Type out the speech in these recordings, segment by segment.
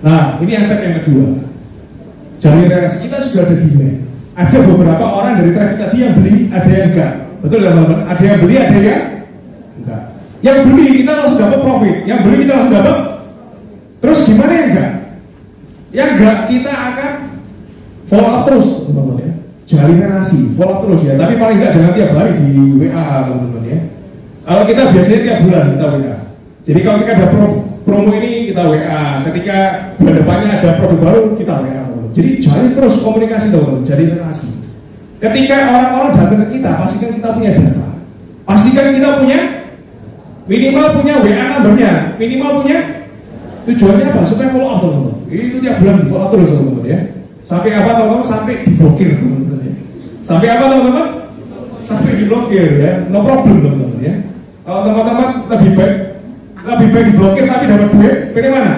Nah, ini aspek yang kedua. Jalur relasi kita sudah ada demand. Ada beberapa orang dari traffic tadi yang beli, ada yang enggak. Betul ya teman-teman? Ada yang beli, ada yang enggak. Yang beli kita langsung dapat profit, yang beli kita langsung dapat. Terus gimana yang enggak? Yang enggak kita akan follow up terus, teman-teman ya. Jalin relasi, follow up terus ya. Tapi paling enggak jangan tiap hari di WA, teman-teman ya. Kalau kita biasanya tiap bulan kita WA. Jadi kalau kita ada promo ini kita WA. Ketika bulan depannya ada produk baru kita WA. Jadi jalin terus komunikasi, teman-teman, jalin relasi. Ketika orang-orang datang ke kita, pastikan kita punya data. Pastikan kita punya minimal punya WA numbernya, minimal punya. Tujuannya apa? Supaya follow up, teman-teman. Itu tiap bulan di follow up terus, teman-teman ya. Sampai apa, teman-teman? Sampai diblokir, teman-teman ya. Sampai apa, teman-teman? Sampai diblokir ya. No problem, teman-teman ya. Kalau teman-teman lebih baik diblokir tapi dapat duit, pilih mana?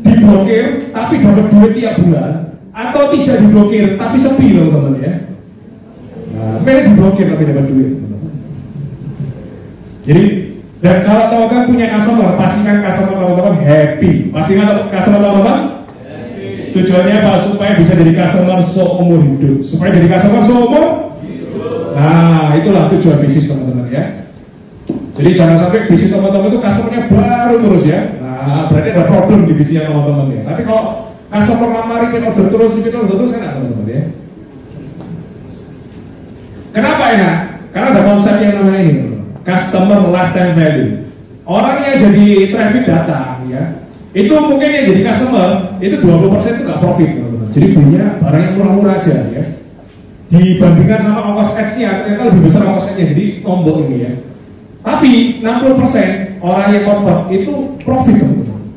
Diblokir tapi dapat duit tiap bulan, atau tidak diblokir tapi sepi, teman-teman ya. Nah, pilih diblokir tapi dapat duit, teman-teman. Jadi, dan kalau teman-teman punya customer, pastikan customer teman-teman happy. Pastikan customer teman-teman happy. Tujuannya apa? Supaya bisa jadi customer seumur hidup. Supaya jadi customer seumur hidup. Nah, itulah tujuan bisnis, teman-teman ya. Jadi jangan sampai bisnis teman-teman itu customernya baru terus ya. Nah, berarti ada problem di bisnisnya teman-teman ya. Tapi kalau customer lama repeat order terus enak, teman-teman ya. Kenapa enak? Karena ada konsep yang namanya ini, customer lifetime value. Orang yang jadi traffic datang ya, itu mungkin yang jadi customer itu 20% itu gak profit, teman-teman. Jadi punya barang yang murah-murah aja ya. Dibandingkan sama ongkos X-nya ternyata lebih besar ongkos X-nya, jadi nombok ini ya. Tapi 60% orang yang convert itu profit, teman-teman.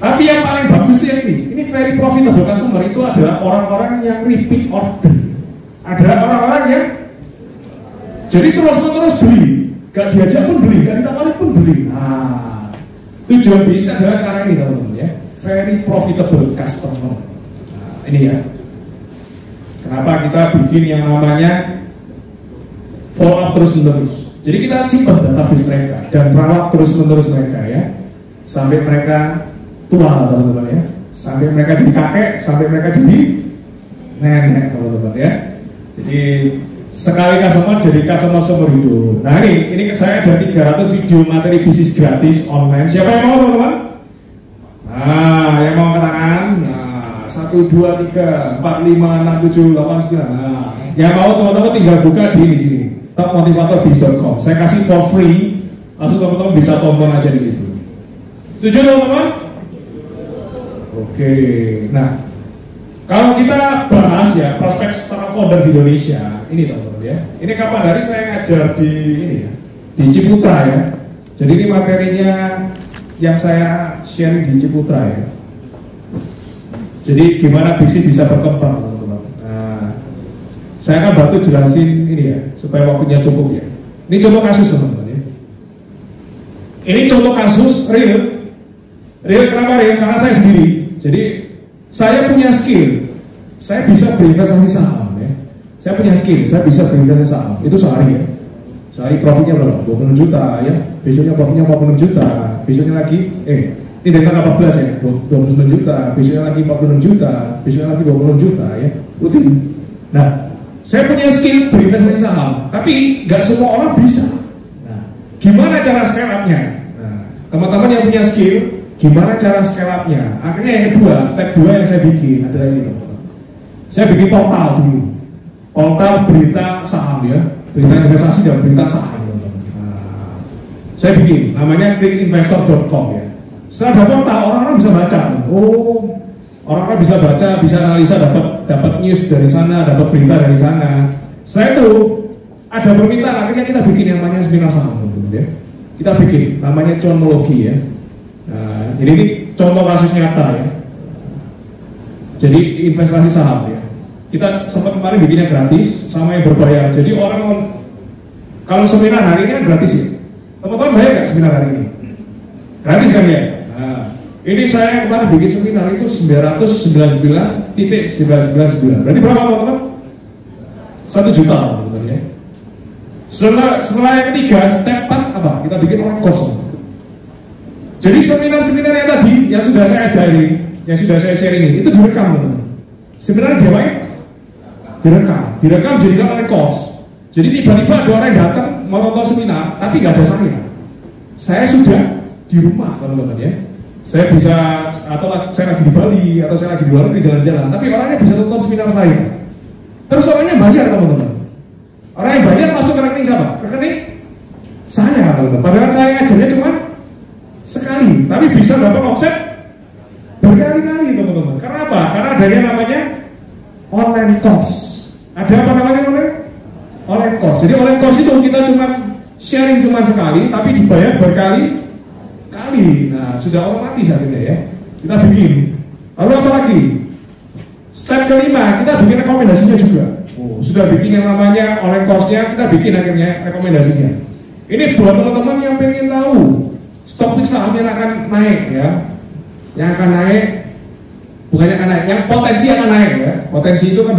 Tapi yang paling bagus itu yang ini very profitable customer itu adalah orang-orang yang repeat order. Adalah orang-orang yang jadi terus-menerus beli, gak diajak pun beli, gak ditawari pun beli. Nah, tujuan bisnis adalah karena ini, teman-teman ya, very profitable customer. Nah, ini ya. Kenapa kita bikin yang namanya follow up terus-menerus. Jadi kita simpan database mereka dan rawat terus-menerus mereka ya, sampai mereka tua, teman-teman ya, sampai mereka jadi kakek, sampai mereka jadi nenek, teman-teman ya. Jadi sekali customer jadi customer seumur hidup. Nah ini saya ada 300 video materi bisnis gratis online. Siapa yang mau, teman-teman? Nah, yang mau angkat tangan. Nah, 1, 2, 3, 4, 5, 6, 7, 8, 9. Nah, yang mau teman-teman tinggal buka di sini. Topmotivatorbis.com. Saya kasih for free, langsung teman-teman bisa tonton aja di situ. Setuju, teman-teman? Oke. Nah, kalau kita bahas ya prospek startup founder di Indonesia, ini teman-teman ya. Ini kapan hari saya ngajar di ini ya, di Ciputra ya. Jadi ini materinya yang saya share di Ciputra ya. Jadi gimana bisnis bisa berkembang, teman-teman. Nah, saya akan bantu jelasin ini ya, supaya waktunya cukup ya. Ini contoh kasus, teman-teman ya. Ini contoh kasus real. Real kenapa real? Karena saya sendiri. Jadi saya punya skill, saya bisa berinvestasi saham ya. Saya punya skill, saya bisa berinvestasi saham. Itu sehari ya. Sehari profitnya berapa? 20 juta ya. Besoknya profitnya 40 juta. Besoknya lagi, ini dari tanggal 14 ya, 29 juta. Besoknya lagi 46 juta. Besoknya lagi 20 juta ya. Rutin. Nah, saya punya skill berinvestasi saham, tapi nggak semua orang bisa. Nah, gimana cara scale up-nya? Nah, teman-teman yang punya skill, gimana cara scale up-nya? Akhirnya yang kedua, step 2 yang saya bikin adalah ini, teman-teman. Saya bikin portal dulu, portal berita saham ya, berita investasi dan berita saham, teman-teman. Nah, saya bikin, namanya clickinvestor.com ya. Setelah ada portal, orang-orang bisa baca. Oh, orang-orang bisa baca, bisa analisa, dapat news dari sana, dapat berita dari sana. Setelah itu ada permintaan, akhirnya kita bikin yang namanya seminar saham, teman-teman ya. Kita bikin, namanya chronology ya. Nah, jadi ini contoh kasus nyata ya. Jadi investasi saham ya. Kita sempat kemarin bikinnya gratis sama yang berbayar. Jadi orang kalau seminar hari ini kan gratis ya. Teman-teman bayar nggak seminar hari ini? Gratis kan ya? Nah, ini saya kemarin bikin seminar itu 999.999. Berarti berapa, teman-teman? 1 juta, teman-teman ya. Setelah yang ketiga, step 4 apa? Kita bikin orang kosong. Jadi seminar-seminar yang tadi yang sudah saya ajari, yang sudah saya sharing itu direkam, teman-teman. Sebenarnya diapain? Direkam jadikan oleh kos. Jadi tiba-tiba ada orang yang datang mau nonton seminar, tapi nggak ada saya. Saya sudah di rumah, teman-teman ya. Saya bisa, atau saya lagi di Bali, atau saya lagi di luar negeri jalan-jalan, tapi orangnya bisa nonton seminar saya. Terus orangnya bayar, teman-teman. Orang yang bayar masuk ke rekening siapa? Rekening saya, teman-teman. Padahal saya ngajarnya cuma sekali, tapi bisa dapat omset berkali-kali, teman-teman. Karena apa? Karena adanya namanya online course. Ada apa namanya online course. Jadi online course itu kita cuma sharing cuma sekali, tapi dibayar berkali-kali. Nah, sudah otomatis akhirnya ya. Kita bikin. Lalu apa lagi? Step kelima, kita bikin rekomendasinya juga. Sudah bikin yang namanya online course-nya, kita bikin akhirnya rekomendasinya. Ini buat teman-teman yang pengen tahu stok saham yang akan naik ya. Yang akan naik, bukan yang akan naik, yang potensi akan naik ya. Potensi itu kan